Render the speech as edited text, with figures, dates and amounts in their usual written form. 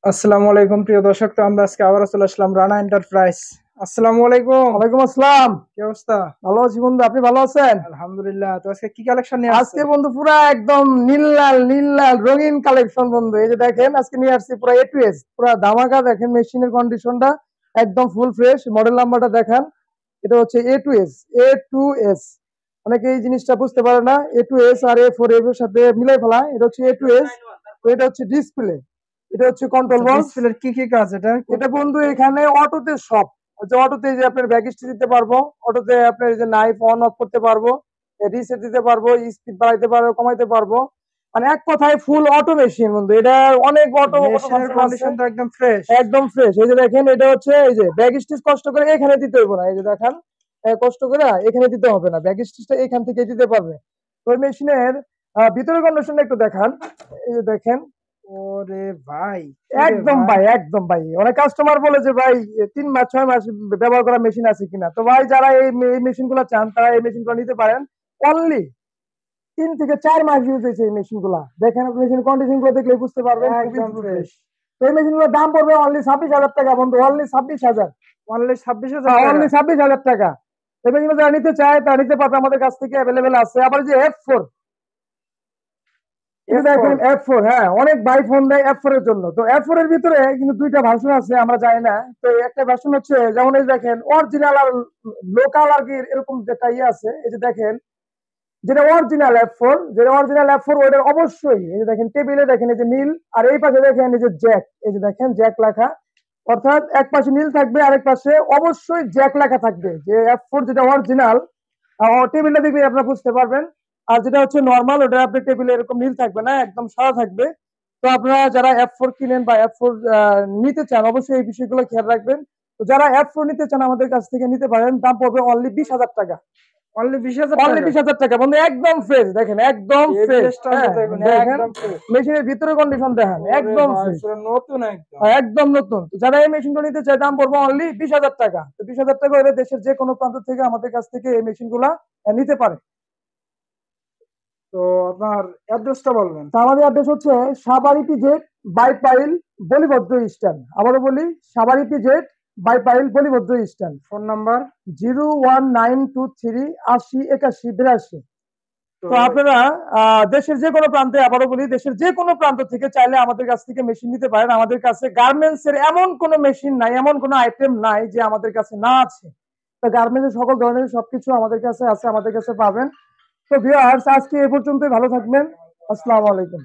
আসসালামু আলাইকুম প্রিয় দর্শক, তো আমরা আজকে আবার চলে আসলাম রানা এন্টারপ্রাইজ। আসসালামু আলাইকুম। ওয়ালাইকুম আসসালাম। কি অবস্থা? ভালো আছি বন্ধু, আপনি ভালো আছেন? আলহামদুলিল্লাহ। তো আজকে কি কালেকশন নিয়ে আসছে? আজকে বন্ধু পুরা একদম নীল লাল রঙিন কালেকশন বন্ধু। এই যে দেখেন আজকে নিয়ে আসছি পুরা এ টু এস, পুরা ধামাকা। দেখেন মেশিনের কন্ডিশনটা একদম ফুল ফ্রেশ। মডেল নাম্বারটা দেখান, এটা হচ্ছে এ টু এস। অনেকে এই জিনিসটা বুঝতে পারে না, এ টু এস আর এ4 এর সাথে মিলাই ফেলা। এটা হচ্ছে এ টু এস। তো এটা হচ্ছে ডিসপ্লে, এটা হচ্ছে কন্ট্রোল আচ্ছা, বক্স। ডিসপ্লের কি কি কাজ এটা? এটা বন্ধু এখানে অটোতে সব হচ্ছে। অটোতে যে আপনার ব্যাগ স্টিচ দিতে পারবো, অটোতে আপনার যে নাইফ অন অফ করতে পারবো, রিসেট দিতে পারবো, স্পিড বাড়াইতে পারবো, কমাইতে পারবো। মানে এক কথায় ফুল অটো মেশিন বন্ধু। এটা অনেক অটো অটো মেশিনের ফাংশন আছে, কন্ডিশন তো একদম ফ্রেশ। একদম ফ্রেশ। এই যে দেখেন এটা হচ্ছে এই যে ব্যাগ স্টিচ কষ্ট করে এখানে দিতে হবে না। এই যে দেখেন কষ্ট করে এখানে দিতে হবে না, ব্যাগ স্টিচটা এখান থেকে দিতে পারবে। তো মেশিনের ভিতরের কন্ডিশনটা একটু দেখান। এই যে দেখেন, ওরে ভাই, কি রে একদম ভাই! ভাই, একদম ভাই। অনেক কাস্টমার বলে যে ভাই 3 মাস 6 মাস ব্যবহার করা মেশিন আছে কিনা। তো ভাই যারা এই মেশিন গুলা চান তারা এই মেশিন গুলো নিতে পারেন। অনলি 3 থেকে 4 মাস ইউজ হয়েছে এই মেশিন গুলা। দেখেন আপনি মেশিন কন্ডিশন গুলো দেখলে বুঝতে পারবেন, খুবই একদম ফ্রেশ। ফ্রেশ। তো এই মেশিন গুলোর দাম পড়বে অনলি 26,000 টাকা বন্ধু, অনলি 26,000। অনলি 26,000 হ্যাঁ, টাকা। অনলি 26,000 টাকা। এই মেশিন যারা নিতে চায় তারা নিতে পারবে, আমাদের কাছ থেকে অ্যাভেলেবেল আছে। আবার যে F4, এটা F4। দেখেন F4। হ্যাঁ, অনেক ভাই ফোন দেয় F4 এর জন্য। তো F4 এর ভিতরে কিন্তু দুইটা ভার্সন আছে, আমরা জানি না। তো একটা ভার্সন হচ্ছে যেমন এই দেখেন অরিজিনাল আর লোকাল আর কি, এরকম যেটা ইয়ে আছে। এই যে দেখেন যেটা অরিজিনাল F4, ওইটা অবশ্যই এই যে দেখেন টেবিলে দেখেন এই যে নীল, আর এই পাশে দেখেন এই যে জ্যাক, এই যে দেখেন জ্যাক লেখা। অর্থাৎ এক পাশে নীল থাকবে, আরেক পাশে অবশ্যই জ্যাক লেখা থাকবে। যে F4 যেটা অরিজিনাল, টেবিলটা দেখলে আপনারা বুঝতে পারবেন। আর যেটা হচ্ছে নর্মাল, ওটা আপনার টেবিলে এরকম নীল থাকবে না, একদম সাদা থাকবে। তো আপনারা যারা F4 কিনেন বা F4 নিতে চান, অবশ্যই এই বিষয়গুলো খেয়াল রাখবেন। তো যারা F4 নিতে চান আমাদের কাছ থেকে নিতে পারেন, দাম পড়বে অনলি 20,000 টাকা। অনলি 20,000 অনলি টাকা। 20,000 টাকা বন্ধু, একদম ফ্রেশ। দেখেন একদম ফ্রেশ। টেবিলের তো হ্যাঁ, দেখুন, দেখেন একদম ফ্রেশ। মেশিনের ভিতরে কন্ডিশন দেখেন, ওরে একদম ভাই, ফ্রেশ, পুরো নতুন একদম। একদম নতুন। তো যারা এই মেশিনগুলো নিতে চায় দাম পড়বে অনলি 20,000 টাকা। তো 20,000 টাকা হলে দেশের যে কোনো প্রান্ত থেকে আমাদের কাছ থেকে এই মেশিনগুলা নিতে পারে। তো আপনার অ্যাড্রেসটা বলবেন। তো আমাদের অ্যাড্রেস হচ্ছে সাভার ইপিজেড বাইপাইল বলিভদ্র স্ট্যান্ড। আবারও বলি, Savar EPZ Baipail Balibhadra stand. Phone number. 01923 80 81 82। তো তো আপনারা দেশের যে কোনো প্রান্তে, আবারও বলি, দেশের যে কোনো প্রান্ত থেকে চাইলে আমাদের কাছ থেকে মেশিন নিতে পারেন। আমাদের কাছে গার্মেন্টস এর এমন কোনো মেশিন নাই, এমন কোনো আইটেম নাই যে আমাদের কাছে না আছে। তো গার্মেন্টস এর সকল ধরনের সবকিছু আমাদের কাছে আছে, আমাদের কাছে পাবেন। তো ভিউয়ার্স, আজকে এ পর্যন্তই। ভালো থাকবেন। আসসালামু আলাইকুম।